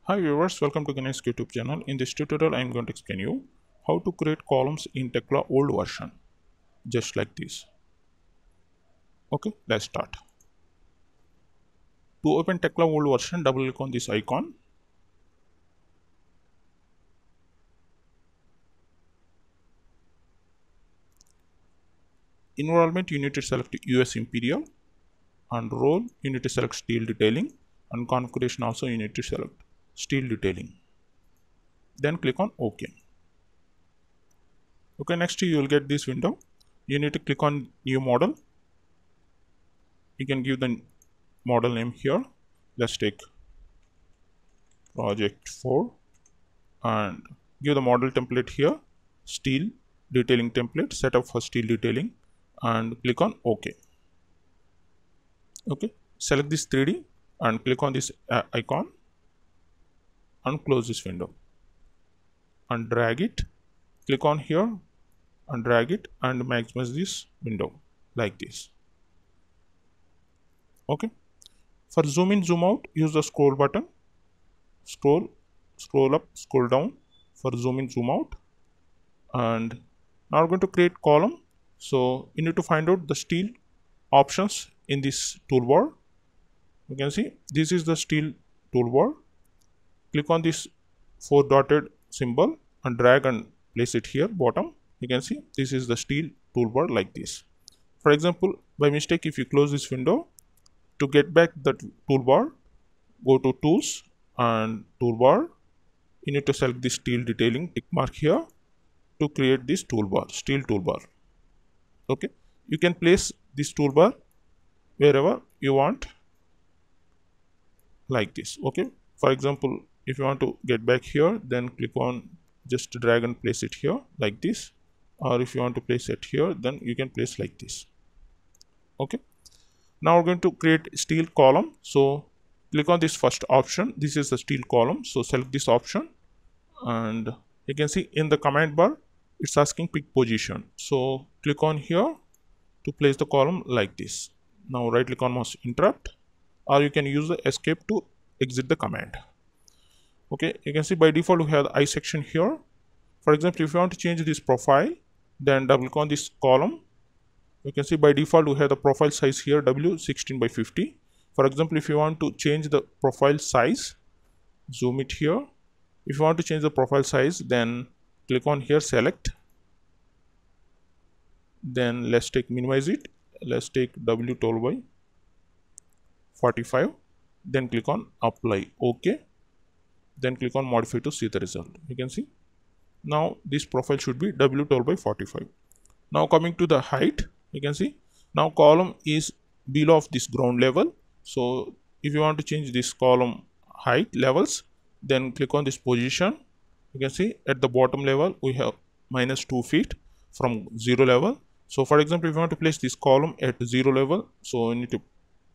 Hi viewers, welcome to Ganesh YouTube channel. In this tutorial, I am going to explain you how to create columns in Tekla old version, just like this. Okay, let's start. To open Tekla old version, double click on this icon. Environment, you need to select US Imperial, and role, you need to select steel detailing, and configuration also you need to select steel detailing. Then click on OK. Okay, next you will get this window. You need to click on new model. You can give the model name here. Let's take project 4 and give the model template here, steel detailing template, setup for steel detailing, and click on OK. Okay, select this 3D and click on this icon and close this window and drag it. Click on here and drag it and maximize this window like this. Okay, for zoom in, zoom out, use the scroll button. Scroll up, scroll down for zoom in, zoom out. And now we're going to create column. So you need to find out the steel options in this toolbar. You can see this is the steel toolbar. Click on this 4 dotted symbol and drag and place it here bottom. You can see this is the steel toolbar like this. For example, by mistake, if you close this window, to get back the toolbar, go to tools and toolbar. You need to select the steel detailing tick mark here to create this toolbar, steel toolbar. Okay, you can place this toolbar wherever you want like this. Okay, for example, if you want to get back here, then click on, just drag and place it here like this, or if you want to place it here, then you can place like this. Okay, now we're going to create steel column. So click on this first option. This is the steel column, so select this option and you can see in the command bar it's asking pick position, so click on here to place the column like this. Now right click on mouse, interrupt, or you can use the escape to exit the command. Okay, you can see by default we have the I section here. For example, if you want to change this profile, then double click on this column. You can see by default we have the profile size here, W 16 by 50. For example, if you want to change the profile size, zoom it here. If you want to change the profile size, then click on here, select, then let's take minimize it, let's take W 12 by 45, then click on apply, OK, then click on modify to see the result. You can see now this profile should be W 12 by 45. Now coming to the height, you can see now column is below of this ground level. So if you want to change this column height levels, then click on this position. You can see at the bottom level we have minus 2 feet from 0 level. So for example, if you want to place this column at 0 level, so you need to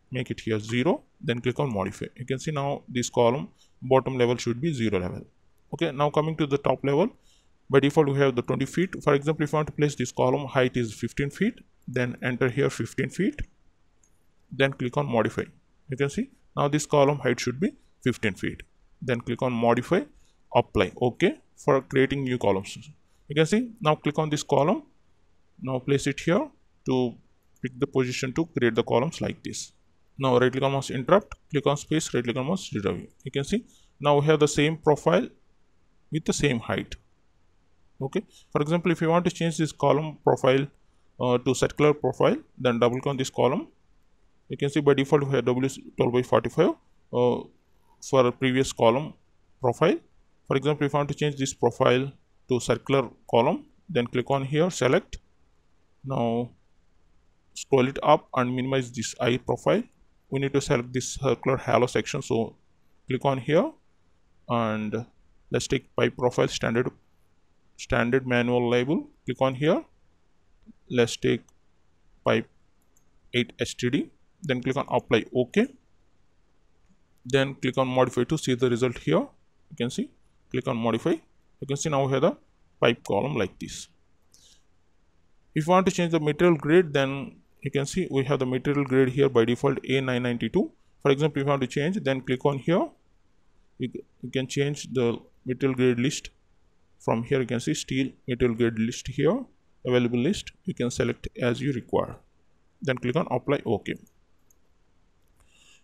make it here 0, then click on modify. You can see now this column bottom level should be 0 level. Okay, now coming to the top level, by default we have the 20 feet. For example, if you want to place this column height is 15 feet, then enter here 15 feet, then click on modify. You can see now this column height should be 15 feet, then click on modify, apply, OK, for creating new columns. You can see now click on this column, now place it here to pick the position to create the columns like this. Now right click on mouse, interrupt, click on space, right click on mouse, review. You can see now we have the same profile with the same height. Okay, for example, if you want to change this column profile to circular profile, then double click on this column. You can see by default we have W 12 by 45 for a previous column profile. For example, if you want to change this profile to circular column, then click on here, select. Now scroll it up and minimize this I profile. We need to select this circular halo section, so click on here and let's take pipe profile standard manual label. Click on here, let's take pipe 8 STD, then click on apply, OK, then click on modify to see the result here. You can see, click on modify. You can see now we have the pipe column like this. If you want to change the material grade, then you can see we have the material grade here by default A992. For example, if you want to change, then click on here, you can change the material grade list. From here you can see steel material grade list here, available list. You can select as you require, then click on apply. OK.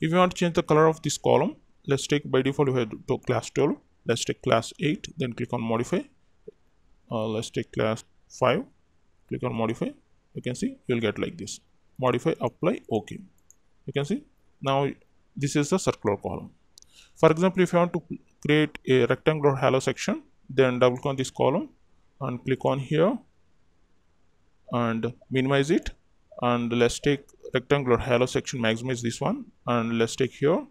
If you want to change the color of this column, let's take, by default you have to class 12, let's take class 8, then click on modify. Let's take class 5, click on modify. You can see you'll get like this, modify, apply, OK. You can see now this is the circular column. For example, if you want to create a rectangular halo section, then double click on this column and click on here and minimize it, and let's take rectangular halo section, maximize this one, and let's take here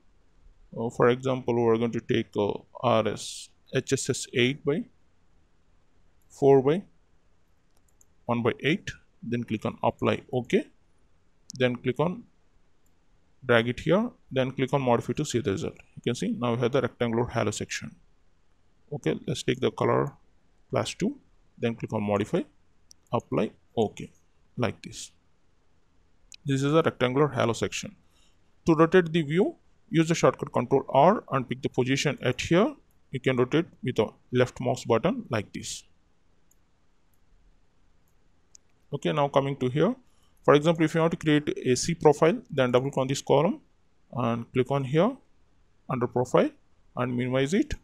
for example we're going to take HSS 8 by 4 by 1 by 8, then click on apply. OK. Then click on drag it here, then click on modify to see the result. You can see now we have the rectangular halo section. OK, let's take the color class 2, then click on modify, apply, OK, like this. This is a rectangular halo section. To rotate the view, use the shortcut Ctrl R and pick the position at here. You can rotate with the left mouse button like this. Okay, now coming to here, for example, if you want to create a C profile, then double click on this column and click on here under profile and minimize it.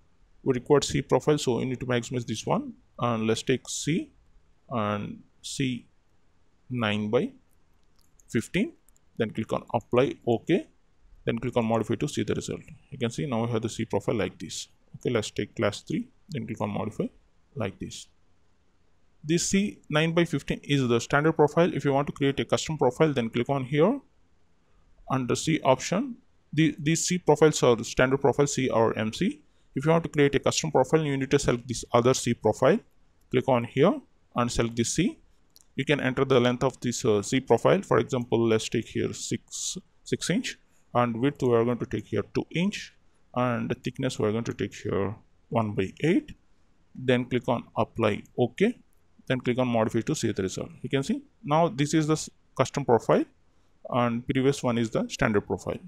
We require C profile, so you need to maximize this one, and let's take C and C 9 by 15, then click on apply. OK, then click on modify to see the result. You can see now we have the C profile like this. Okay, let's take class 3, then click on modify like this. This C 9 by 15 is the standard profile. If you want to create a custom profile, then click on here under C option. These C profiles are standard profile, C or MC. If you want to create a custom profile, you need to select this other C profile. Click on here and select this C. You can enter the length of this C profile. For example, let's take here 6 inch, and width we are going to take here 2 inch, and the thickness we are going to take here 1 by 8. Then click on apply. OK. Then click on modify to see the result. You can see now this is the custom profile and previous one is the standard profile.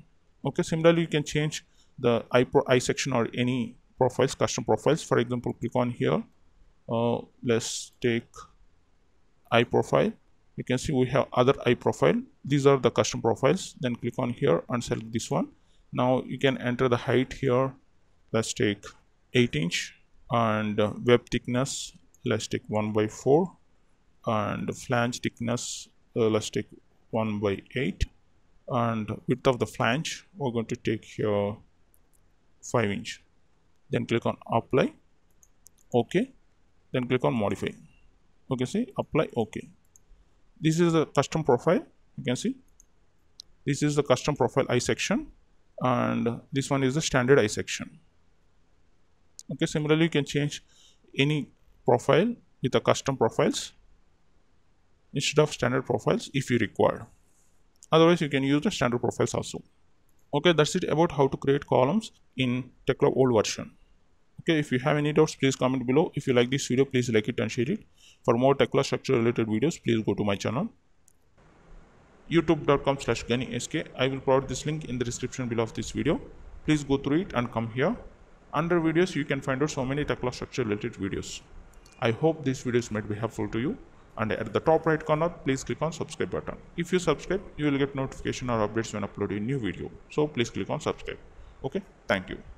Okay, similarly you can change the I section or any profiles, custom profiles. For example, click on here, let's take I profile. You can see we have other I profile. These are the custom profiles. Then click on here and select this one. Now you can enter the height here. Let's take 8 inch, and web thickness let's take 1 by 4, and flange thickness let's take 1 by 8, and width of the flange we're going to take here 5 inch. Then click on apply. OK. Then click on modify. Okay, see, apply. OK. This is a custom profile. You can see this is the custom profile I section, and this one is the standard I section. Okay, similarly you can change any profile with the custom profiles instead of standard profiles if you require. Otherwise you can use the standard profiles also. Okay, that's it about how to create columns in Tekla old version. Okay, if you have any doubts, please comment below. If you like this video, please like it and share it. For more Tekla structure related videos, please go to my channel youtube.com/GaniSK. I will provide this link in the description below of this video. Please go through it and come here. Under videos you can find out so many Tekla structure related videos. I hope these videos might be helpful to you, and at the top right corner please click on subscribe button. If you subscribe, you will get notification or updates when I upload a new video, so please click on subscribe. Okay, thank you.